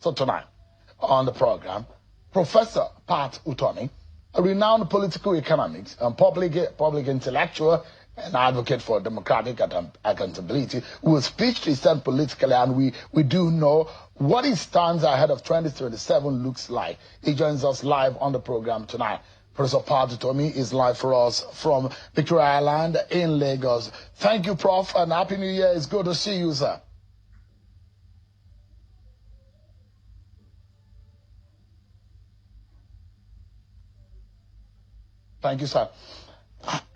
So tonight on the program, Professor Pat Utomi, a renowned political economist and public intellectual and advocate for democratic accountability, who will speak to his politically, and we do know what his stance ahead of 2027 looks like. He joins us live on the program tonight. Professor Pat Utomi is live for us from Victoria Island in Lagos. Thank you, Prof, and Happy New Year. It's good to see you, sir. Thank you, sir.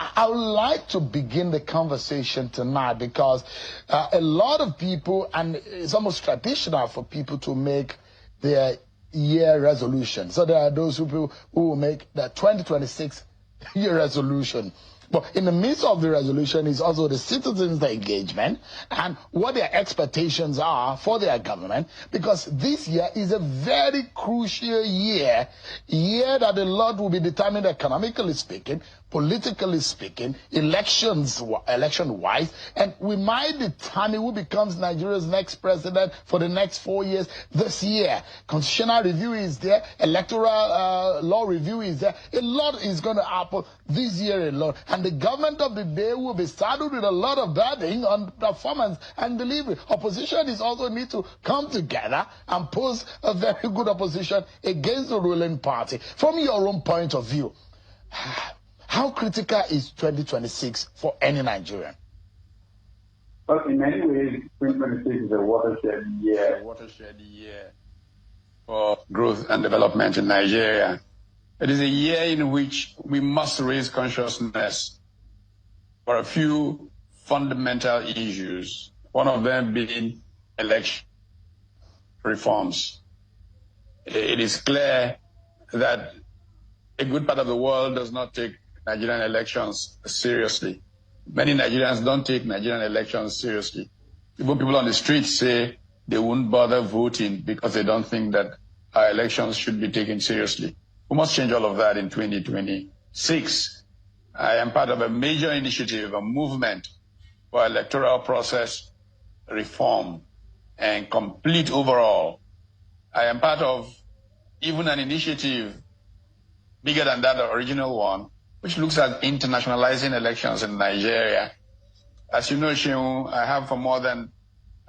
I would like to begin the conversation tonight because a lot of people, and it's almost traditional for people to make their year resolution. So there are those who will make the 2026 year resolution. But in the midst of the resolution is also the citizens' engagement and what their expectations are for their government, because this year is a very crucial year that a lot will be determined economically speaking, politically speaking, election-wise, and we might determine who becomes Nigeria's next president for the next 4 years this year. Constitutional review is there, electoral law review is there. A lot is going to happen this year alone, and the government of the day will be saddled with a lot of burden on performance and delivery. Opposition is also need to come together and pose a very good opposition against the ruling party. From your own point of view, how critical is 2026 for any Nigerian? Well, in many ways, 2026 is a watershed year. For growth and development in Nigeria. It is a year in which we must raise consciousness for a few fundamental issues, one of them being election reforms. It is clear that a good part of the world does not take Nigerian elections seriously. Many Nigerians don't take Nigerian elections seriously. Even people on the streets say they won't bother voting because they don't think that our elections should be taken seriously. We must change all of that in 2026. I am part of a major initiative, a movement for electoral process reform and complete overhaul. I am part of even an initiative bigger than that original one, which looks at internationalizing elections in Nigeria. As you know, Shehu, I have for more than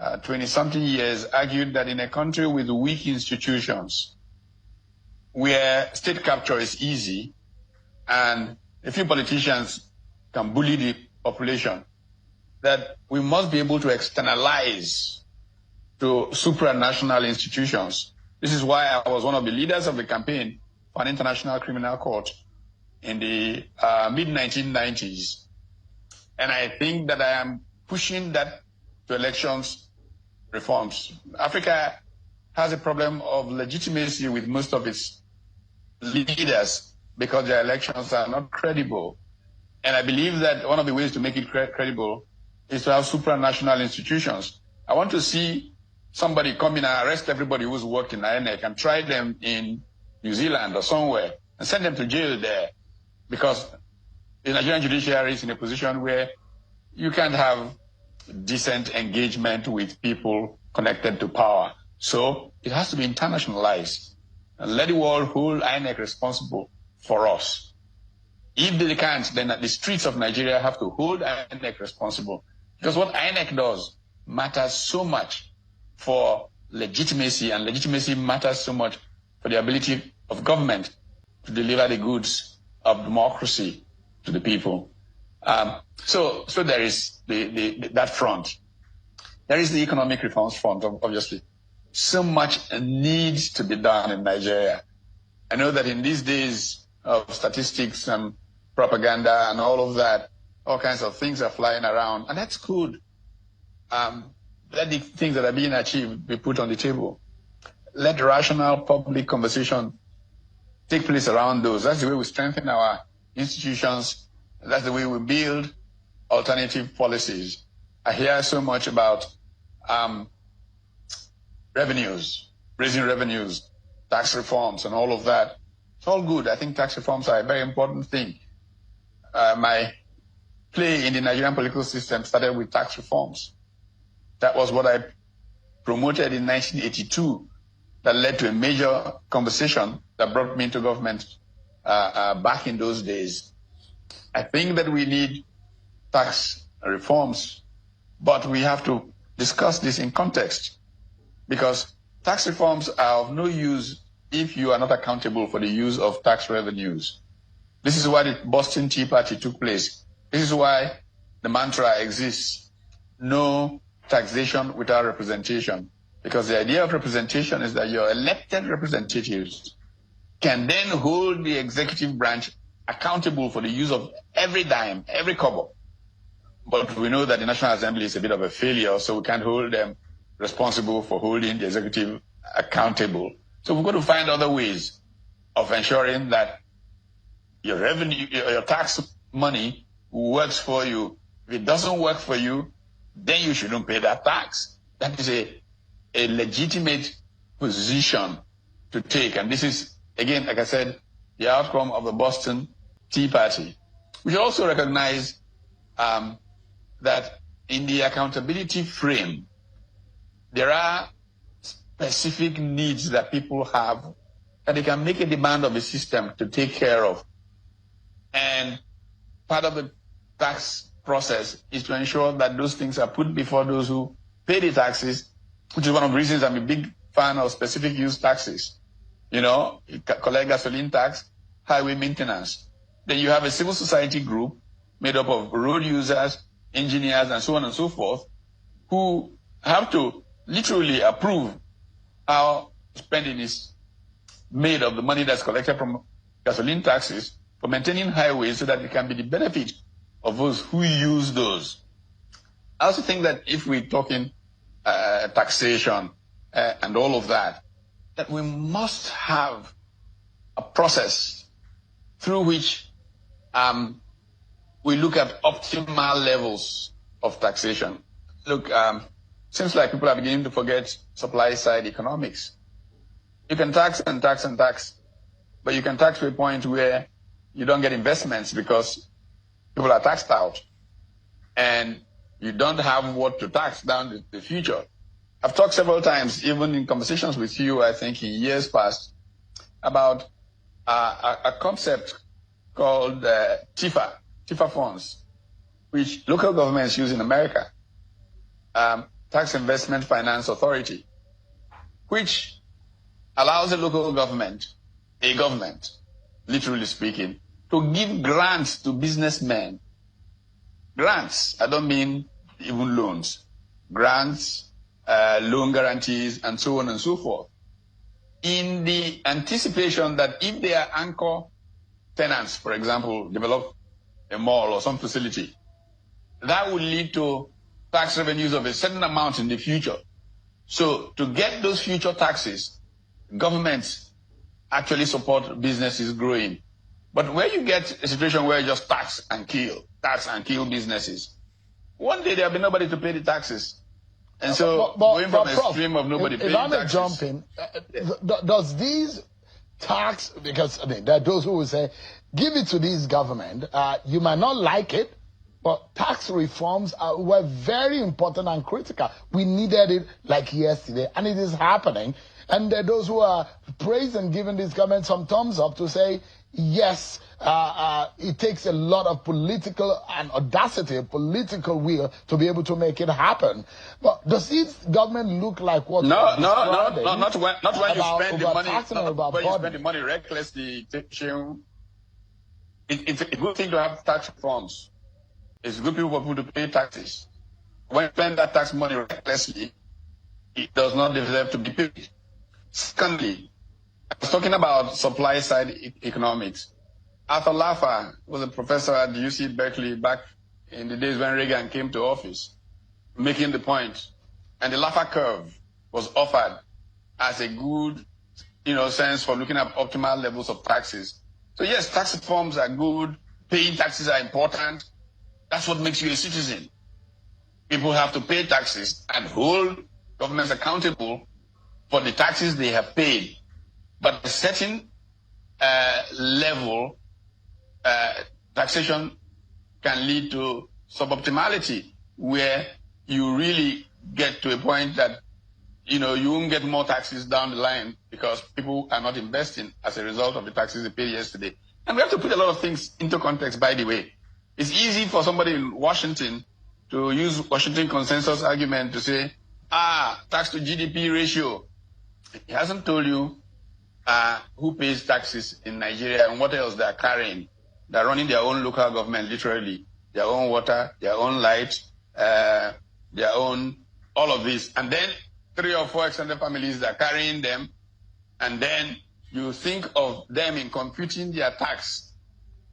20-something years argued that in a country with weak institutions, where state capture is easy and a few politicians can bully the population, that we must be able to externalize to supranational institutions. This is why I was one of the leaders of the campaign for an international criminal court in the mid-1990s. And I think that I am pushing that to elections reforms. Africa has a problem of legitimacy with most of its leaders because their elections are not credible. And I believe that one of the ways to make it credible is to have supranational institutions. I want to see somebody come in and arrest everybody who's worked in INEC and try them in New Zealand or somewhere and send them to jail there, because the Nigerian judiciary is in a position where you can't have decent engagement with people connected to power. So it has to be internationalized and let the world hold INEC responsible for us. If they can't, then the streets of Nigeria have to hold INEC responsible, because what INEC does matters so much for legitimacy, and legitimacy matters so much for the ability of government to deliver the goods of democracy to the people. So there is that front. There is the economic reforms front, obviously. So much needs to be done in Nigeria. I know that in these days of statistics and propaganda and all of that, all kinds of things are flying around, and that's good. Let the things that are being achieved be put on the table. Let rational public conversation take place around those. That's the way we strengthen our institutions. That's the way we build alternative policies. I hear so much about revenues, raising revenues, tax reforms, and all of that. It's all good. I think tax reforms are a very important thing. My play in the Nigerian political system started with tax reforms. That was what I promoted in 1982 that led to a major conversation that brought me into government back in those days. I think that we need tax reforms, but we have to discuss this in context, because tax reforms are of no use if you are not accountable for the use of tax revenues. This is why the Boston Tea Party took place. This is why the mantra exists: no taxation without representation. Because the idea of representation is that your elected representatives can then hold the executive branch accountable for the use of every dime, every kobo. But we know that the National Assembly is a bit of a failure, so we can't hold them responsible for holding the executive accountable. So we've got to find other ways of ensuring that your revenue, your tax money works for you. If it doesn't work for you, then you shouldn't pay that tax. That is a legitimate position to take. And this is, again, like I said, the outcome of the Boston Tea Party. We should also recognize that in the accountability frame, there are specific needs that people have that they can make a demand of a system to take care of. And part of the tax process is to ensure that those things are put before those who pay the taxes, which is one of the reasons I'm a big fan of specific use taxes. You know, you collect gasoline tax, highway maintenance. Then you have a civil society group made up of road users, engineers, and so on and so forth, who have to literally approve how spending is made of the money that's collected from gasoline taxes for maintaining highways, so that it can be the benefit of those who use those. I also think that if we're talking taxation and all of that, that we must have a process through which we look at optimal levels of taxation. Look, seems like people are beginning to forget supply side economics. You can tax and tax and tax, but you can tax to a point where you don't get investments because people are taxed out and you don't have what to tax down the future. I've talked several times, even in conversations with you, I think in years past, about a concept called TIFA funds, which local governments use in America, Tax Investment Finance Authority, which allows a local government, a government, literally speaking, to give grants to businessmen. Grants, I don't mean even loans. Grants, loan guarantees, and so on and so forth. In the anticipation that if their anchor tenants, for example, develop a mall or some facility, that will lead to tax revenues of a certain amount in the future. So to get those future taxes, governments actually support businesses growing. But where you get a situation where you just tax and kill businesses, one day there'll be nobody to pay the taxes. And so going from a stream of nobody paying taxes. If I may jump in, does these tax, because I mean, there are those who will say, give it to this government, you might not like it, but tax reforms were very important and critical. We needed it like yesterday, and it is happening. And there are those who are praising, giving this government some thumbs up to say, yes, it takes a lot of political and audacity, political will to be able to make it happen. But does this government look like what? Not when you spend the money. Not when you spend the money recklessly. It's a good thing to have tax reforms. It's good for people to pay taxes. When you spend that tax money recklessly, it does not deserve to be paid. Secondly, I was talking about supply side economics. Arthur Laffer was a professor at UC Berkeley back in the days when Reagan came to office, making the point. And the Laffer curve was offered as a good, sense for looking at optimal levels of taxes. So yes, tax reforms are good. Paying taxes are important. That's what makes you a citizen. People have to pay taxes and hold governments accountable for the taxes they have paid. But a certain level, taxation can lead to suboptimality, where you really get to a point that you won't get more taxes down the line because people are not investing as a result of the taxes they paid yesterday. And we have to put a lot of things into context, by the way. It's easy for somebody in Washington to use Washington consensus argument to say, tax to GDP ratio. He hasn't told you who pays taxes in Nigeria and what else they're carrying. They're running their own local government, literally, their own water, their own light, their own, all of this. And then 3 or 4 extended families that are carrying them. And then you think of them in computing their tax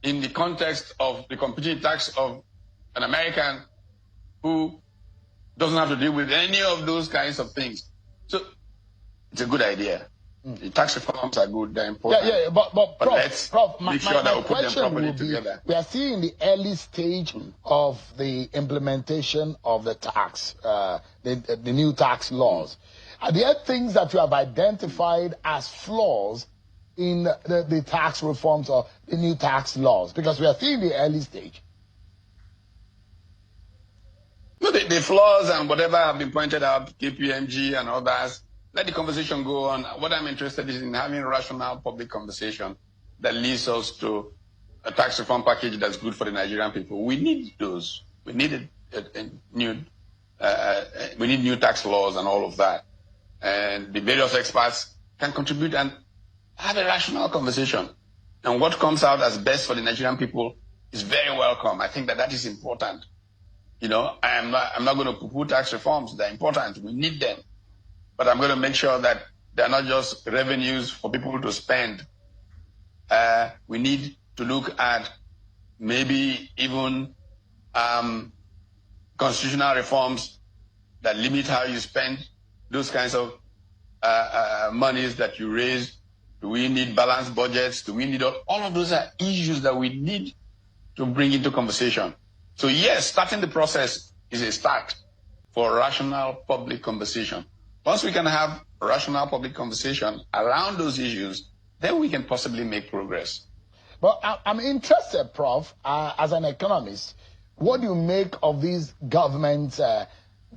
in the context of the computing tax of an American who doesn't have to deal with any of those kinds of things. So it's a good idea. The tax reforms are good, they're important. But Prof, let's make sure that we put them properly together. We are seeing the early stage of the implementation of the tax, the new tax laws. Are there things that you have identified as flaws in the tax reforms or the new tax laws? Because we are seeing the early stage. No, the flaws and whatever have been pointed out, KPMG and others, let the conversation go on. What I'm interested in having rational public conversation that leads us to a tax reform package that's good for the Nigerian people. We need those. We need we need new tax laws and all of that. And the various experts can contribute and have a rational conversation. And what comes out as best for the Nigerian people is very welcome. I think that is important. I'm not going to poo-poo tax reforms. They're important. We need them. But I'm going to make sure that they're not just revenues for people to spend. We need to look at maybe even constitutional reforms that limit how you spend those kinds of monies that you raise. Do we need balanced budgets? Do we need all of those are issues that we need to bring into conversation. So yes, starting the process is a start for rational public conversation. Once we can have rational public conversation around those issues, then we can possibly make progress. But I'm interested, Prof, as an economist, what do you make of these government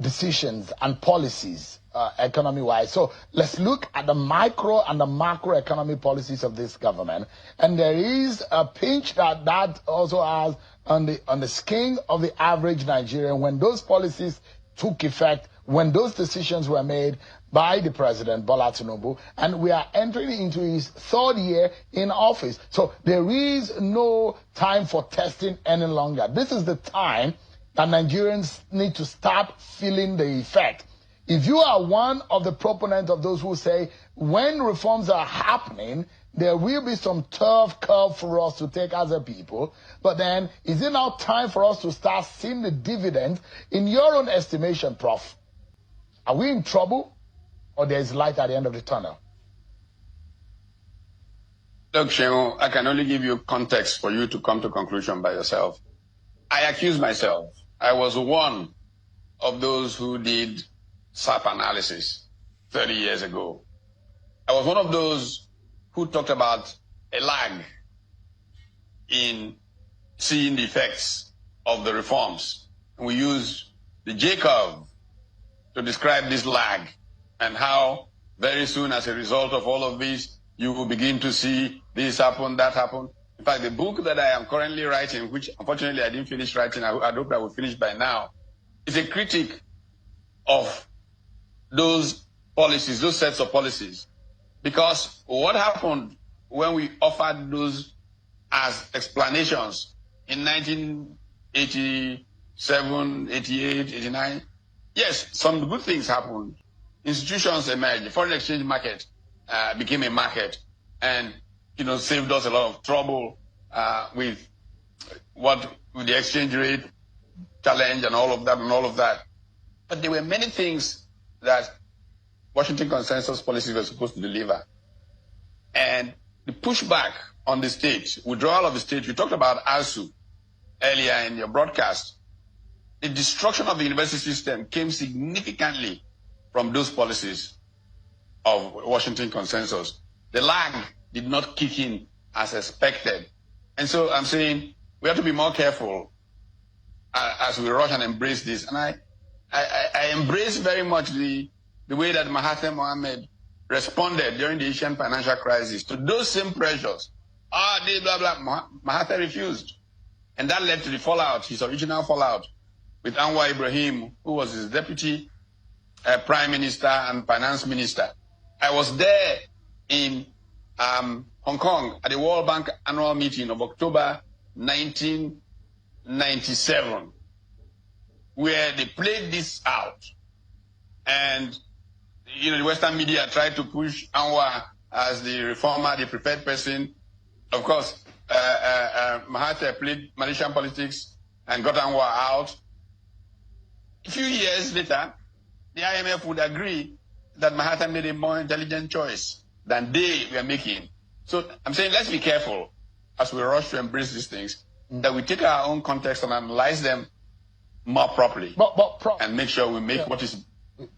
decisions and policies economy-wise? So let's look at the micro and the macroeconomic policies of this government. And there is a pinch that also has on the skin of the average Nigerian when those policies took effect, when those decisions were made by the President, Bola Tinubu, and we are entering into his 3rd year in office. So there is no time for testing any longer. This is the time that Nigerians need to start feeling the effect. If you are one of the proponents of those who say, when reforms are happening, there will be some tough curve for us to take as a people, but then is it now time for us to start seeing the dividends? In your own estimation, Prof, are we in trouble or there is light at the end of the tunnel? Look, Shehu, I can only give you context for you to come to a conclusion by yourself. I accuse myself. I was one of those who did SAP analysis 30 years ago. I was one of those who talked about a lag in seeing the effects of the reforms. And we use the J-curve to describe this lag and how very soon as a result of all of this, you will begin to see this happen, that happen. In fact, the book that I am currently writing, which unfortunately I didn't finish writing, I hope I will finish by now, is a critique of those policies, those sets of policies. Because what happened when we offered those as explanations in 1987, 88, 89, yes, some good things happened. Institutions emerged. The foreign exchange market became a market and, saved us a lot of trouble with the exchange rate challenge and all of that. But there were many things that Washington consensus policies were supposed to deliver. And the pushback on the state, withdrawal of the state, you talked about ASU earlier in your broadcast. The destruction of the university system came significantly from those policies of Washington consensus. The lag did not kick in as expected. And so I'm saying we have to be more careful as we rush and embrace this. And I embrace very much the the way that Mahathir Mohamad responded during the Asian financial crisis to those same pressures. Blah, blah. Mahathir refused. And that led to the fallout, his original fallout, with Anwar Ibrahim, who was his deputy prime minister and finance minister. I was there in Hong Kong at the World Bank annual meeting of October 1997, where they played this out. And, the Western media tried to push Anwar as the reformer, the preferred person. Of course, Mahathir played Malaysian politics and got Anwar out. A few years later, the IMF would agree that Mahathir made a more intelligent choice than they were making. So I'm saying let's be careful as we rush to embrace these things, that we take our own context and analyze them more properly, Prof, and make sure we make what is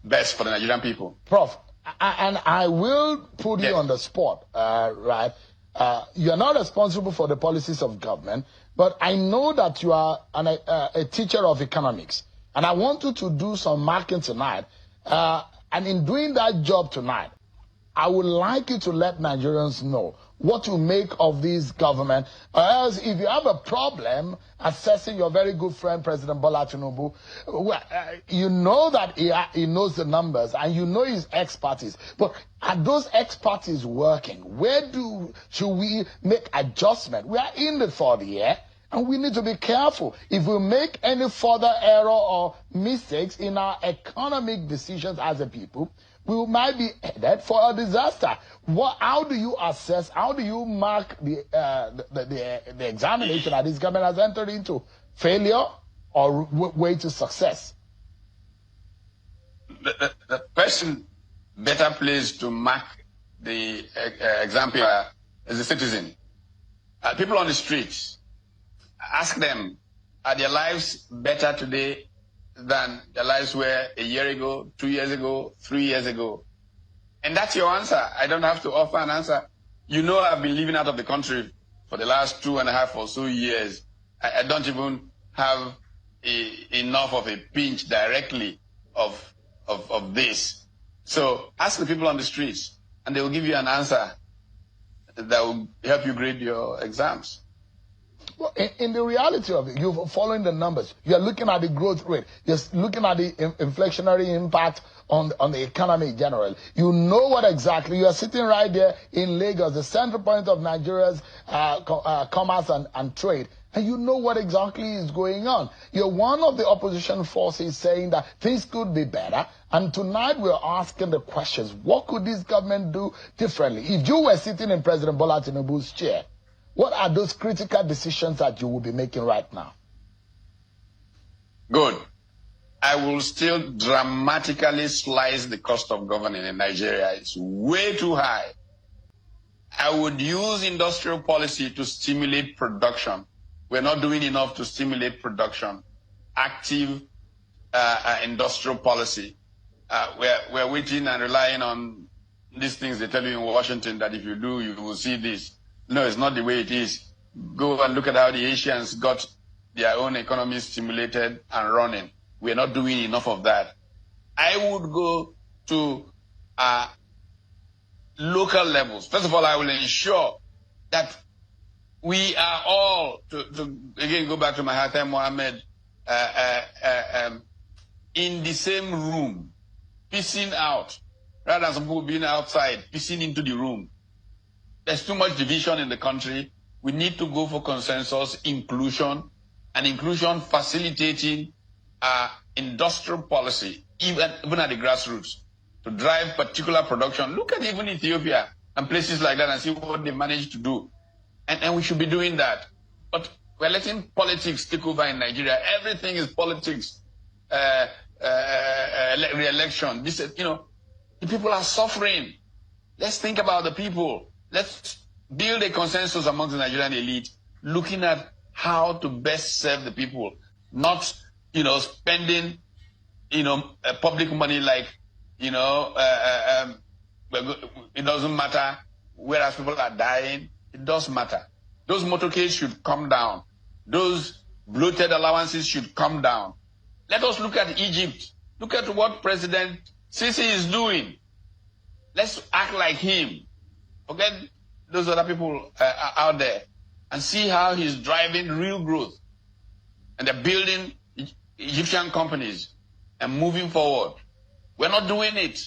best for the Nigerian people. Prof, and I will put you on the spot, right? You're not responsible for the policies of government, but I know that you are a teacher of economics, and I want you to do some marking tonight. And in doing that job tonight, I would like you to let Nigerians know what you make of this government. Or else, if you have a problem assessing your very good friend, President Bola Tinubu, you know that he knows the numbers and you know his expertise. But are those expertise working? Should we make adjustment? We are in the third year. And we need to be careful. If we make any further error or mistakes in our economic decisions as a people, we might be headed for a disaster. How do you assess, how do you mark the examination that this government has entered into? Failure or way to success? The person better placed to mark the example is the citizen. People on the streets. Ask them, are their lives better today than their lives were a year ago, 2 years ago, 3 years ago? And that's your answer. I don't have to offer an answer. I've been living out of the country for the last 2.5 or so years. I don't even have enough of a pinch directly of this. So ask the people on the streets, and they will give you an answer that will help you grade your exams. Well, in the reality of it, you're following the numbers. You're looking at the growth rate. You're looking at the inflationary impact on the economy in general. You know what exactly. You are sitting right there in Lagos, the central point of Nigeria's commerce and trade. And you know what exactly is going on. You're one of the opposition forces saying that things could be better. And tonight we're asking the questions, what could this government do differently? If you were sitting in President Bola Tinubu's chair, what are those critical decisions that you will be making right now? Good. I will still dramatically slice the cost of governing in Nigeria. It's way too high. I would use industrial policy to stimulate production. We're not doing enough to stimulate production. Active industrial policy. We're waiting and relying on these things they tell you in Washington that if you do, you will see this. No, it's not the way it is. Go and look at how the Asians got their own economy stimulated and running. We're not doing enough of that. I would go to local levels. First of all, I will ensure that we are all, to again go back to Mahathir Mohamad, in the same room, piecing out, rather than some people being outside, piecing into the room. There's too much division in the country. We need to go for consensus, inclusion, and inclusion facilitating industrial policy, even at the grassroots, to drive particular production. Look at even Ethiopia and places like that and see what they managed to do. And we should be doing that. But we're letting politics take over in Nigeria. Everything is politics, re-election. This, the people are suffering. Let's think about the people. Let's build a consensus amongst the Nigerian elite, looking at how to best serve the people, not, spending, public money like, it doesn't matter, whereas people are dying, it does matter. Those motorcades should come down. Those bloated allowances should come down. Let us look at Egypt. Look at what President Sisi is doing. Let's act like him. Forget those other people out there and see how he's driving real growth. And they're building Egyptian companies and moving forward. We're not doing it.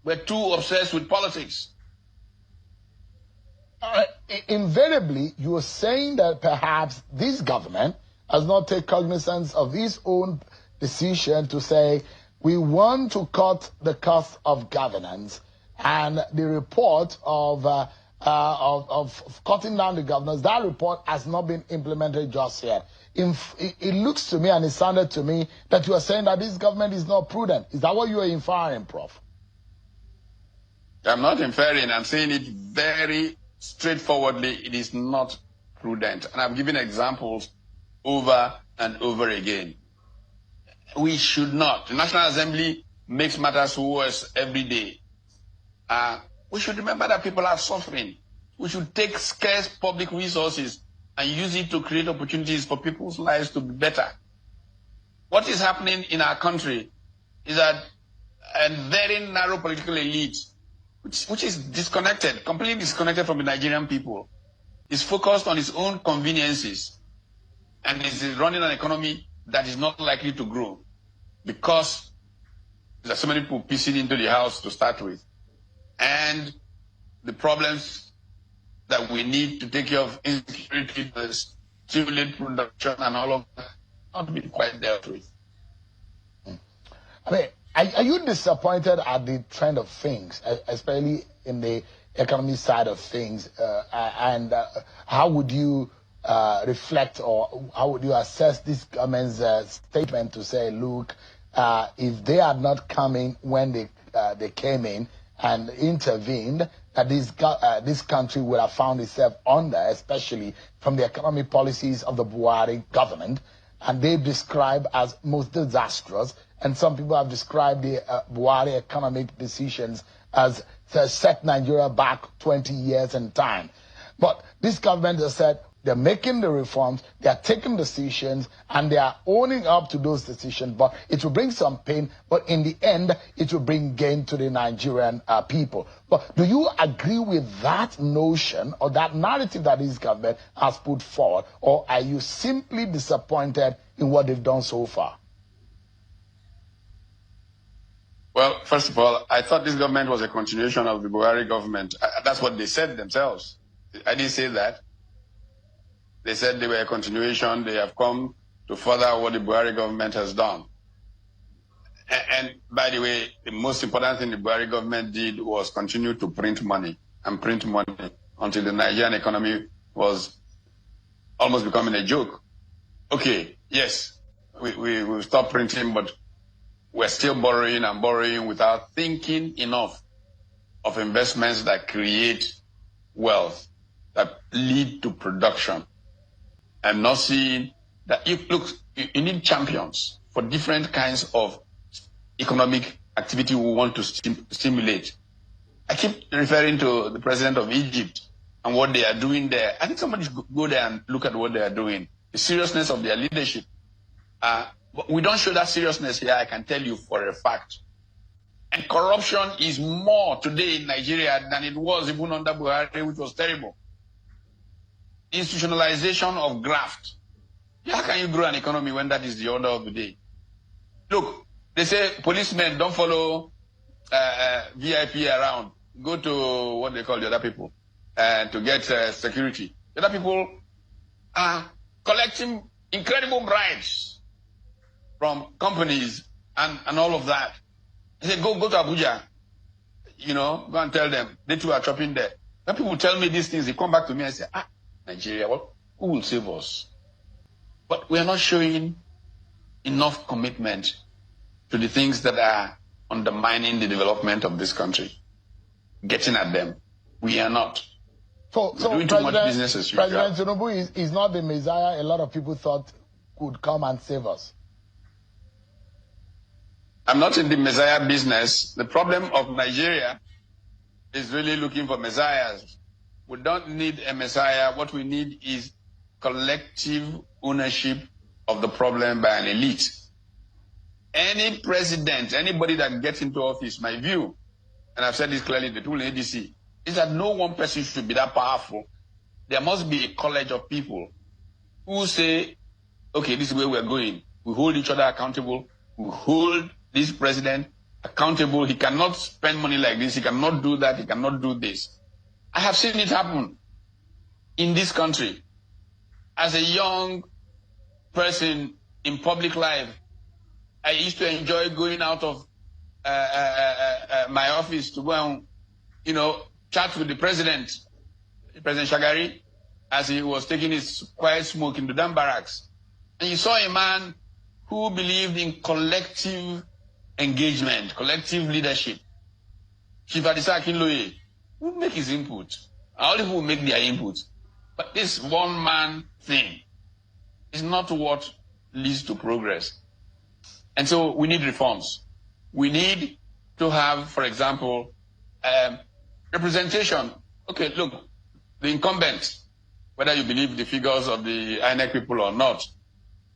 We're too obsessed with politics. Invariably, you are saying that perhaps this government has not taken cognizance of its own decision to say, we want to cut the cost of governance, and the report of cutting down the governance, that report has not been implemented just yet. It looks to me, and it sounded to me, that you are saying that this government is not prudent. Is that what you are inferring, Prof? I'm not inferring. I'm saying it very straightforwardly. It is not prudent. And I've given examples over and over again. We should not. The National Assembly makes matters worse every day. We should remember that people are suffering. We should take scarce public resources and use it to create opportunities for people's lives to be better. What is happening in our country is that a very narrow political elite, which is disconnected, completely disconnected from the Nigerian people, is focused on its own conveniences and is running an economy that is not likely to grow because there are so many people piecing into the house to start with. And the problems that we need to take care of insecurity, stimulate production and all of that, not been quite dealt with. I mean, are you disappointed at the trend of things, especially in the economy side of things? And how would you reflect, or how would you assess this government's statement to say, look, if they had not come in when they came in and intervened, that this country would have found itself under, especially from the economic policies of the Buhari government, and they describe as most disastrous. And some people have described the Buhari economic decisions as set Nigeria back 20 years in time. But this government has said they're making the reforms, they're taking decisions, and they are owning up to those decisions. But it will bring some pain, but in the end, it will bring gain to the Nigerian people. But do you agree with that notion or that narrative that this government has put forward? Or are you simply disappointed in what they've done so far? Well, first of all, I thought this government was a continuation of the Buhari government. That's what they said themselves. I didn't say that. They said they were a continuation. They have come to further what the Buhari government has done. And by the way, the most important thing the Buhari government did was continue to print money and print money until the Nigerian economy was almost becoming a joke. Okay, yes, we stopped printing, but we're still borrowing and borrowing without thinking enough of investments that create wealth, that lead to production, and not seeing that you need champions for different kinds of economic activity we want to stimulate. I keep referring to the president of Egypt and what they are doing there. I think somebody should go there and look at what they are doing, the seriousness of their leadership. We don't show that seriousness here, I can tell you for a fact. And corruption is more today in Nigeria than it was even under Buhari, which was terrible. Institutionalization of graft. How can you grow an economy when that is the order of the day? Look, they say policemen don't follow VIP around. Go to what they call the other people to get security. The other people are collecting incredible bribes from companies and all of that. They say, go to Abuja, go and tell them. They too are chopping there. When people tell me these things, they come back to me and say, Nigeria, who will save us? But we are not showing enough commitment to the things that are undermining the development of this country. Getting at them. We are not. So doing too much business as usual. President Tinubu is not the Messiah a lot of people thought could come and save us. I'm not in the Messiah business. The problem of Nigeria is really looking for messiahs. We don't need a messiah. What we need is collective ownership of the problem by an elite. any president, anybody that gets into office, my view, and I've said this clearly, the tool in ADC, is that no one person should be that powerful. There must be a college of people who say, okay, this is where we're going. We hold each other accountable. We hold this president accountable. He cannot spend money like this. He cannot do that. He cannot do this. I have seen it happen in this country. As a young person in public life, I used to enjoy going out of my office to go and, chat with the President Shagari, as he was taking his quiet smoke in the Dam barracks. And you saw a man who believed in collective engagement, collective leadership. Chief Adisa Akinloye would make his input. All people will make their input. But this one-man thing is not what leads to progress. And so we need reforms. We need to have, for example, representation. Okay, look, the incumbent, whether you believe the figures of the INEC people or not,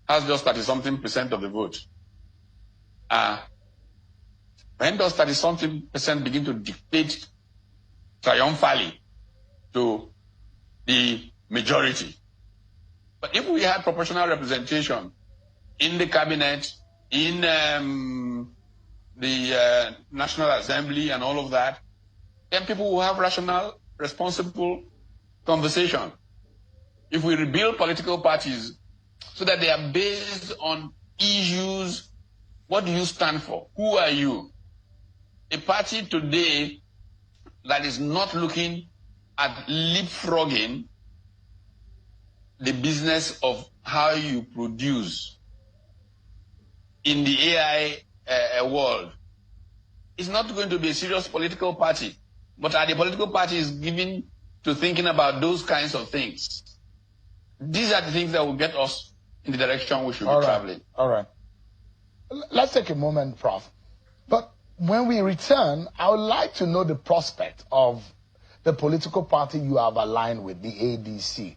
has just 30-something% of the vote. When does 30-something% begin to dictate triumphally to the majority? But if we had proportional representation in the cabinet, in the National Assembly and all of that, then people will have rational, responsible conversation. If we rebuild political parties so that they are based on issues, what do you stand for? Who are you? A party today that is not looking at leapfrogging the business of how you produce in the AI world is not going to be a serious political party. But are the political parties given to thinking about those kinds of things? These are the things that will get us in the direction we should be traveling. All right. Let's take a moment, Prof. But when we return, I would like to know the prospect of the political party you have aligned with, the ADC.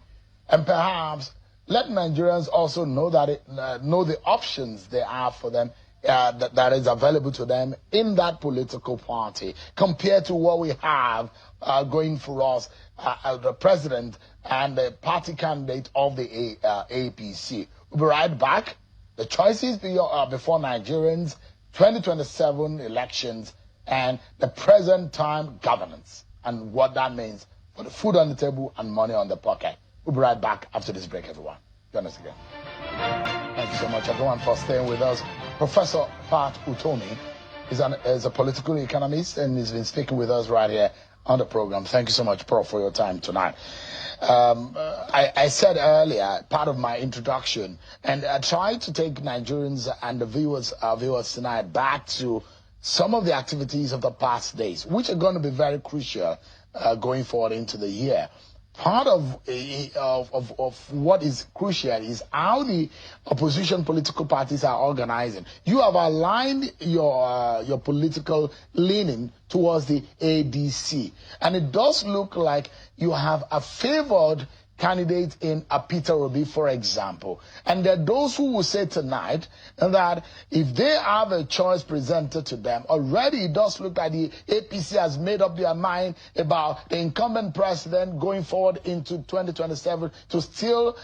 And perhaps let Nigerians also know that know the options there are for them, that is available to them in that political party compared to what we have going for us, the president and the party candidate of the APC. We'll be right back. The choices before Nigerians, 2027 elections, and the present time governance, and what that means for the food on the table and money on the pocket. We'll be right back after this break, everyone. Join us again. Thank you so much, everyone, for staying with us. Professor Pat Utomi is a political economist, and he's been speaking with us right here on the program. Thank you so much, Prof, for your time tonight. I said earlier, part of my introduction, and I tried to take Nigerians and the viewers tonight back to some of the activities of the past days, which are going to be very crucial going forward into the year. Part of what is crucial is how the opposition political parties are organizing. You have aligned your political leaning towards the ADC, and it does look like you have a favored candidate in Peter Obi, for example. And there are those who will say tonight that if they have a choice presented to them, already it does look like the APC has made up their mind about the incumbent president going forward into 2027 to still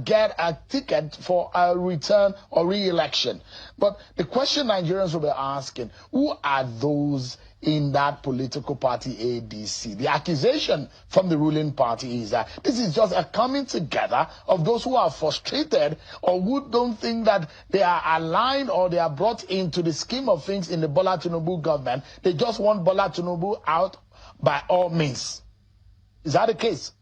get a ticket for a return or re-election. But the question Nigerians will be asking, who are those in that political party ADC? The accusation from the ruling party is that this is just a coming together of those who are frustrated or who don't think that they are aligned or they are brought into the scheme of things in the Bola Tinubu government. They just want Bola Tinubu out by all means. Is that the case?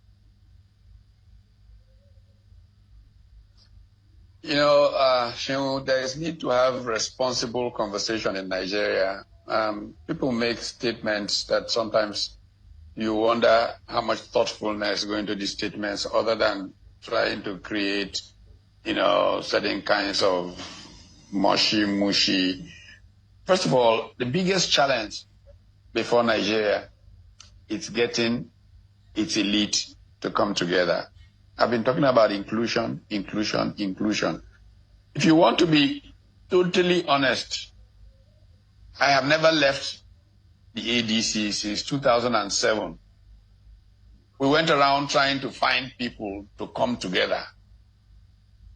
Shehu, there is need to have responsible conversation in Nigeria. People make statements that sometimes you wonder how much thoughtfulness go into these statements other than trying to create, certain kinds of mushy. First of all, the biggest challenge before Nigeria is getting its elite to come together. I've been talking about inclusion. If you want to be totally honest, I have never left the ADC since 2007. We went around trying to find people to come together.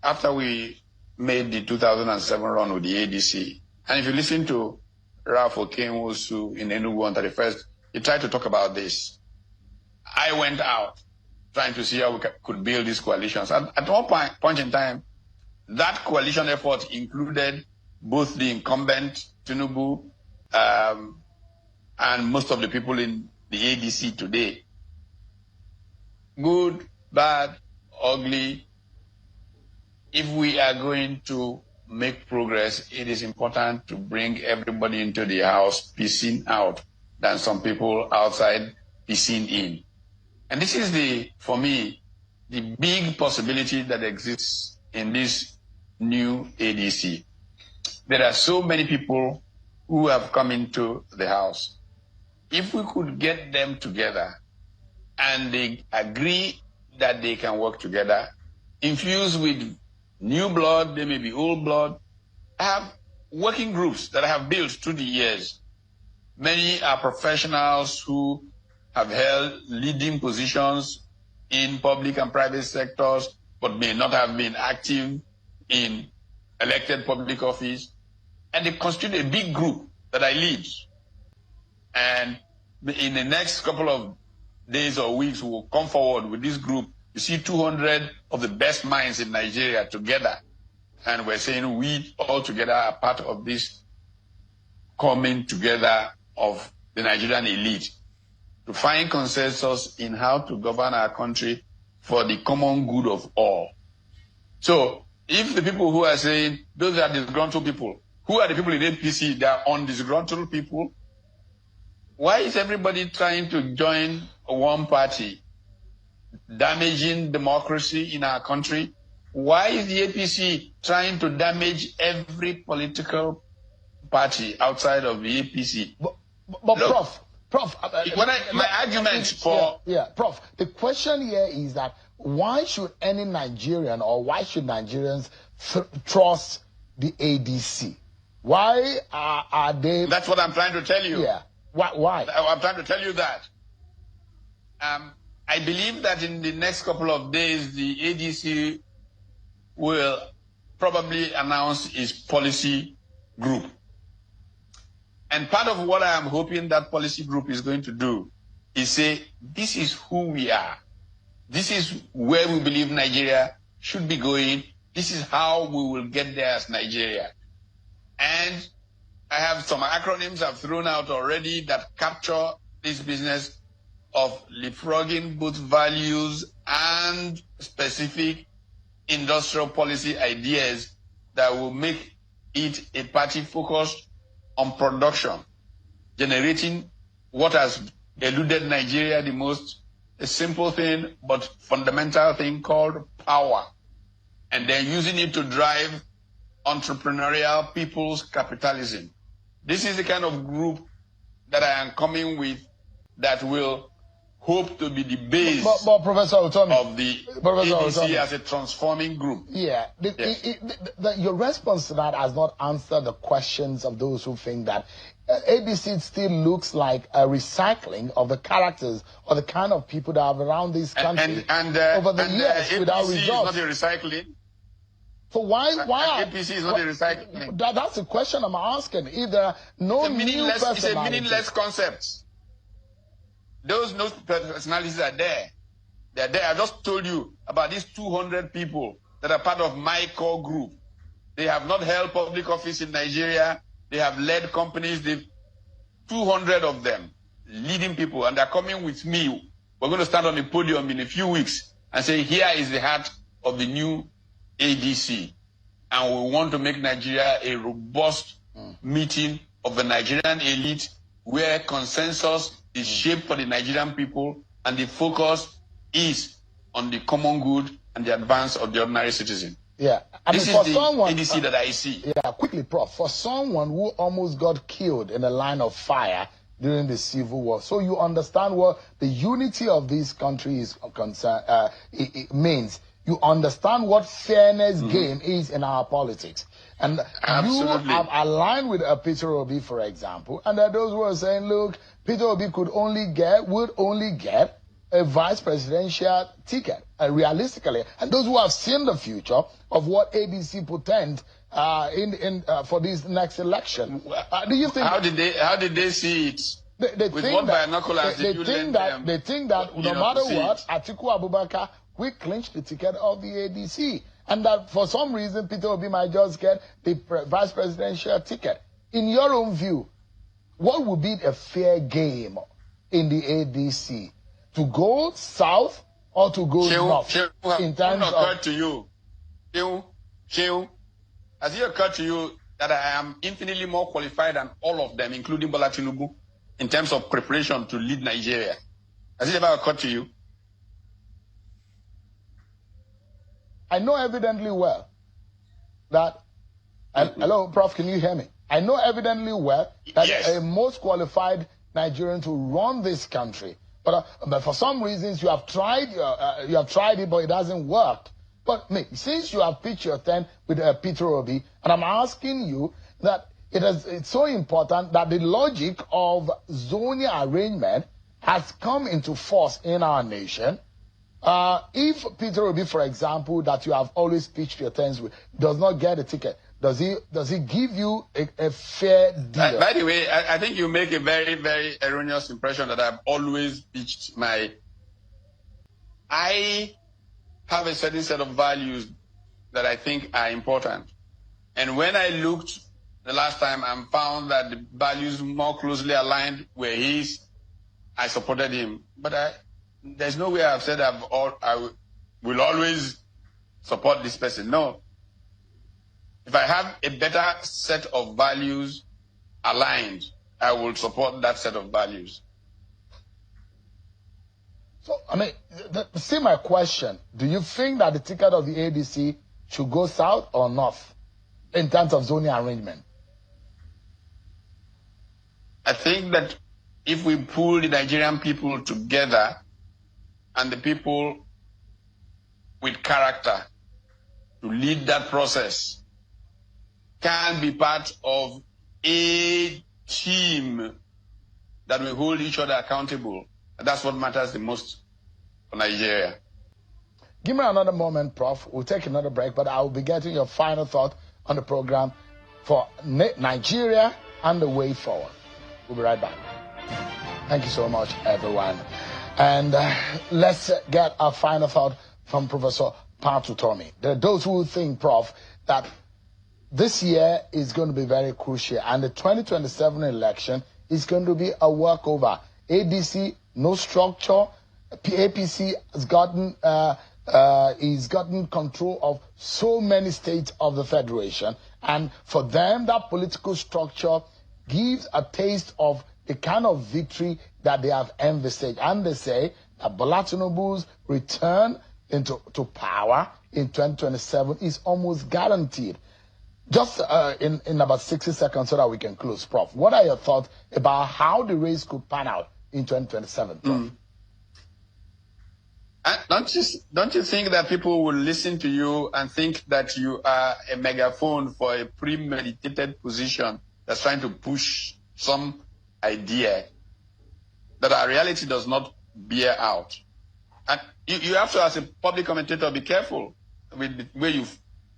After we made the 2007 run with the ADC, and if you listen to Ralph Okenwosu in Enugu on 31st, he tried to talk about this. I went out trying to see how we could build these coalitions. At one point in time, that coalition effort included both the incumbent Tinubu and most of the people in the ADC today. Good, bad, ugly. If we are going to make progress, it is important to bring everybody into the house piecing out than some people outside piecing in. And this is for me, the big possibility that exists in this new ADC. There are so many people who have come into the house. If we could get them together and they agree that they can work together, infused with new blood, they may be old blood. I have working groups that I have built through the years. Many are professionals who have held leading positions in public and private sectors, but may not have been active in elected public office. And they constitute a big group that I lead. And in the next couple of days or weeks, we will come forward with this group. You see 200 of the best minds in Nigeria together. And we're saying we all together are part of this coming together of the Nigerian elite to find consensus in how to govern our country for the common good of all. So if the people who are saying those are disgruntled people, who are the people in APC that are undisgruntled people? Why is everybody trying to join one party, damaging democracy in our country? Why is the APC trying to damage every political party outside of the APC? But look, Prof, my argument for... Prof, the question here is that why should any Nigerian or why should Nigerians trust the ADC? Why are they... That's what I'm trying to tell you. Yeah. Why? I'm trying to tell you that. I believe that in the next couple of days, the ADC will probably announce its policy group. And part of what I am hoping that policy group is going to do is say, this is who we are. This is where we believe Nigeria should be going. This is how we will get there as Nigeria. And I have some acronyms I've thrown out already that capture this business of leapfrogging both values and specific industrial policy ideas that will make it a party focused on production, generating what has eluded Nigeria the most, a simple thing but fundamental thing called power, and then using it to drive entrepreneurial people's capitalism. This is the kind of group that I am coming with that will hope to be the base Professor Utomi, of the ADC as a transforming group. Yeah. Your response to that has not answered the questions of those who think that ADC still looks like a recycling of the characters or the kind of people that are around this country over the years without APC results. Is not a recycling. So why APC is not a recycling? That's the question I'm asking. If there are no new personalities. It's a meaningless concept. Those no personalities are there. They're there. I just told you about these 200 people that are part of my core group. They have not held public office in Nigeria. They have led companies. 200 of them, leading people, and they're coming with me. We're going to stand on the podium in a few weeks and say, here is the heart of the new ADC. And we want to make Nigeria a robust meeting of the Nigerian elite where consensus is shaped for the Nigerian people and the focus is on the common good and the advance of the ordinary citizen. Yeah. This is the ADC that I see. Yeah, quickly, Prof. For someone who almost got killed in a line of fire during the Civil War, so you understand what the unity of this country is concerned, it means. you understand what fairness game is in our politics. And Absolutely. you have aligned with Peter Obi, for example, and there are those who are saying, look, Peter Obi would only get a vice presidential ticket, realistically. And those who have seen the future of what ADC portend for this next election, do you think? How did they see it? They With think what that, binoculars they, did you think lend that them, they think that no to matter see what, it? Atiku Abubakar will clinch the ticket of the ADC, and that for some reason Peter Obi might just get the vice presidential ticket. In your own view, what would be a fair game in the ADC? To go south or to go north? In terms of occurred to you, has it occurred to you that I am infinitely more qualified than all of them, including Bola Tinubu, in terms of preparation to lead Nigeria? Has it ever occurred to you? I know evidently well that, hello, Prof, can you hear me? I know evidently well that Yes. a most qualified Nigerian to run this country, but for some reasons you have tried it, but it hasn't worked. But since you have pitched your tent with Peter Obi, and I'm asking you that it's so important that the logic of zoning arrangement has come into force in our nation. If Peter Obi, for example, that you have always pitched your tents with, does not get a ticket, does he give you a fair deal? By the way, I think you make a very, very erroneous impression that I've always pitched I have a certain set of values that I think are important. And when I looked the last time and found that the values more closely aligned were his, I supported him. But there's no way I've said I will always support this person. No. If I have a better set of values aligned, I will support that set of values. So, see my question. Do you think that the ticket of the ADC should go south or north in terms of zoning arrangement? I think that if we pull the Nigerian people together and the people with character to lead that process can be part of a team that will hold each other accountable, that's what matters the most for Nigeria. Give me another moment, Prof. We'll take another break, but I will be getting your final thought on the program for Nigeria and the way forward. We'll be right back. Thank you so much, everyone. And let's get our final thought from Professor Pat Utomi. There are those who think, Prof, that this year is going to be very crucial, and the 2027 election is going to be a walkover. ADC, no structure. APC has gotten control of so many states of the federation, and for them, that political structure gives a taste of the kind of victory that they have envisaged. And they say that Bola Tinubu's return to power in 2027 is almost guaranteed. Just in about 60 seconds so that we can close, Prof. What are your thoughts about how the race could pan out in 2027, Prof? Don't you think that people will listen to you and think that you are a megaphone for a premeditated position that's trying to push some idea that our reality does not bear out? And you have to, as a public commentator, be careful with the way you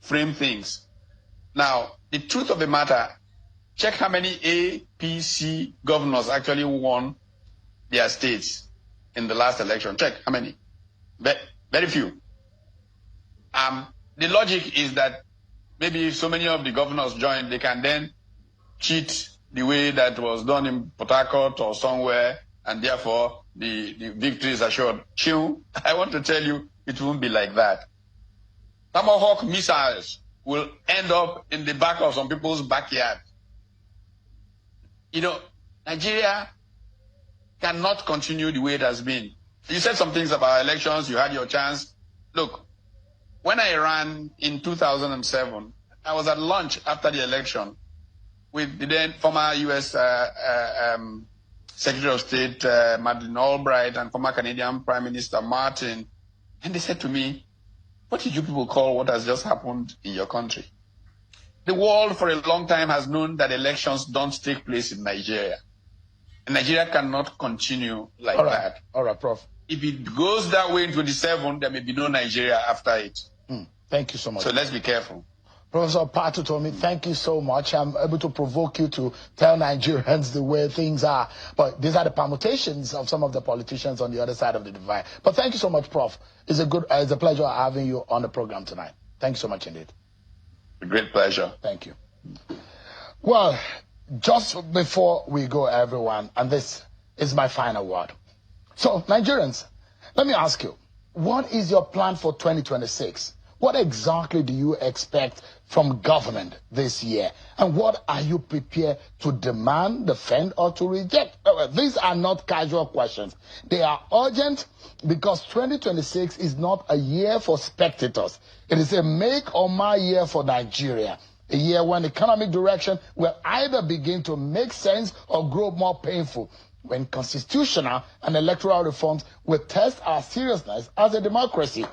frame things. Now, the truth of the matter, check how many APC governors actually won their states in the last election. Check how many. Very few. The logic is that maybe if so many of the governors join, they can then cheat the way that was done in Port Harcourt or somewhere, and therefore the victory is assured. I want to tell you, it won't be like that. Tomahawk missiles will end up in the back of some people's backyard. Nigeria cannot continue the way it has been. You said some things about elections, you had your chance. Look, when I ran in 2007, I was at lunch after the election with the then former U.S. Secretary of State Madeleine Albright and former Canadian Prime Minister Martin. And they said to me, what did you people call what has just happened in your country? The world for a long time has known that elections don't take place in Nigeria. And Nigeria cannot continue like that. All right, Prof. If it goes that way in 27, there may be no Nigeria after it. Thank you so much. So let's be careful. Professor Pat Utomi, thank you so much. I'm able to provoke you to tell Nigerians the way things are. But these are the permutations of some of the politicians on the other side of the divide. But thank you so much, Prof. It's a pleasure having you on the program tonight. Thank you so much indeed. A great pleasure. Thank you. Well, just before we go, everyone, and this is my final word. So, Nigerians, let me ask you, what is your plan for 2026? What exactly do you expect from government this year? And what are you prepared to demand, defend, or to reject? These are not casual questions. They are urgent because 2026 is not a year for spectators. It is a make or my year for Nigeria. A year when economic direction will either begin to make sense or grow more painful. When constitutional and electoral reforms will test our seriousness as a democracy.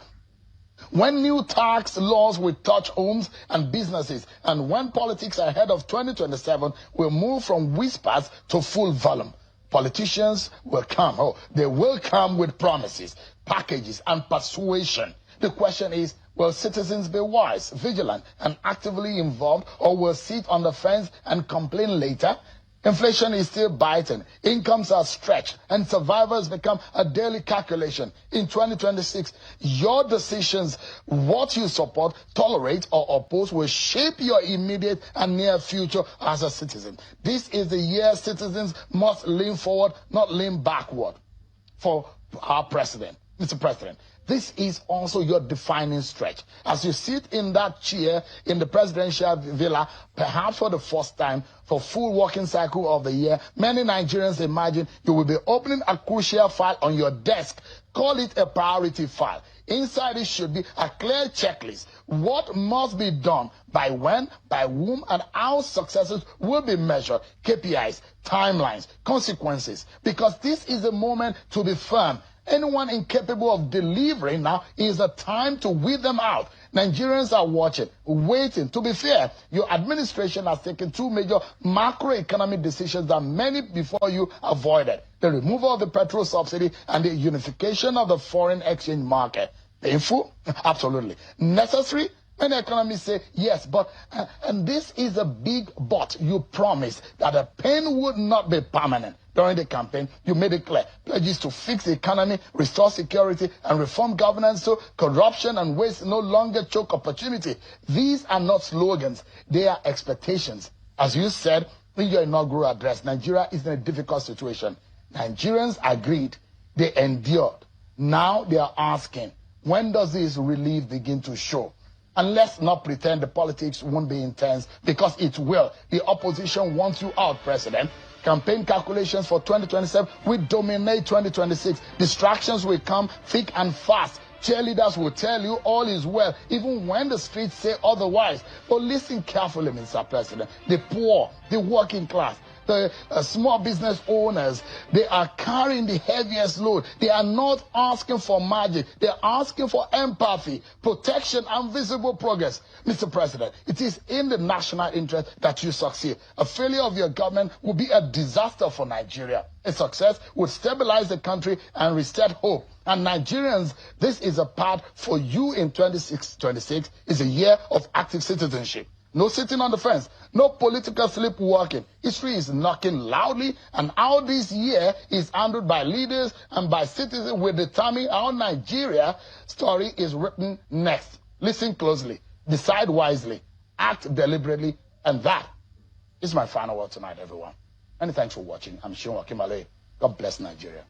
When new tax laws will touch homes and businesses, and when politics ahead of 2027 will move from whispers to full volume. Politicians will come. They will come with promises, packages, and persuasion. The question is, will citizens be wise, vigilant, and actively involved, or will sit on the fence and complain later? Inflation is still biting, incomes are stretched, and survivors become a daily calculation. In 2026, your decisions, what you support, tolerate, or oppose, will shape your immediate and near future as a citizen. This is the year citizens must lean forward, not lean backward. For our president, Mr. President, this is also your defining stretch. As you sit in that chair in the presidential villa, perhaps for the first time, for full working cycle of the year, many Nigerians imagine you will be opening a crucial file on your desk. Call it a priority file. Inside it should be a clear checklist. What must be done, by when, by whom, and how successes will be measured. KPIs, timelines, consequences. Because this is a moment to be firm. Anyone incapable of delivering now is the time to weed them out. Nigerians are watching, waiting. To be fair, your administration has taken two major macroeconomic decisions that many before you avoided. The removal of the petrol subsidy and the unification of the foreign exchange market. Painful? Absolutely. Necessary? Many economists say yes, but, and this is a big but, you promised that the pain would not be permanent. During the campaign, you made it clear. Pledges to fix the economy, restore security, and reform governance so corruption and waste no longer choke opportunity. These are not slogans. They are expectations. As you said in your inaugural address, Nigeria is in a difficult situation. Nigerians agreed. They endured. Now they are asking, when does this relief begin to show? And let's not pretend the politics won't be intense, because it will. The opposition wants you out, President. Campaign calculations for 2027 will dominate 2026. Distractions will come thick and fast. Cheerleaders will tell you all is well, even when the streets say otherwise. But listen carefully, Mr. President. The poor, the working class, the small business owners, they are carrying the heaviest load. They are not asking for magic. They are asking for empathy, protection, and visible progress. Mr. President, it is in the national interest that you succeed. A failure of your government will be a disaster for Nigeria. A success would stabilize the country and reset hope. And Nigerians, this is a path for you in 2026. Is a year of active citizenship. No sitting on the fence, no political sleepwalking. History is knocking loudly, and how this year is handled by leaders and by citizens will determine how Nigeria's story is written next. Listen closely, decide wisely, act deliberately, and that is my final word tonight, everyone. Many thanks for watching. I'm Sean Wakimale. God bless Nigeria.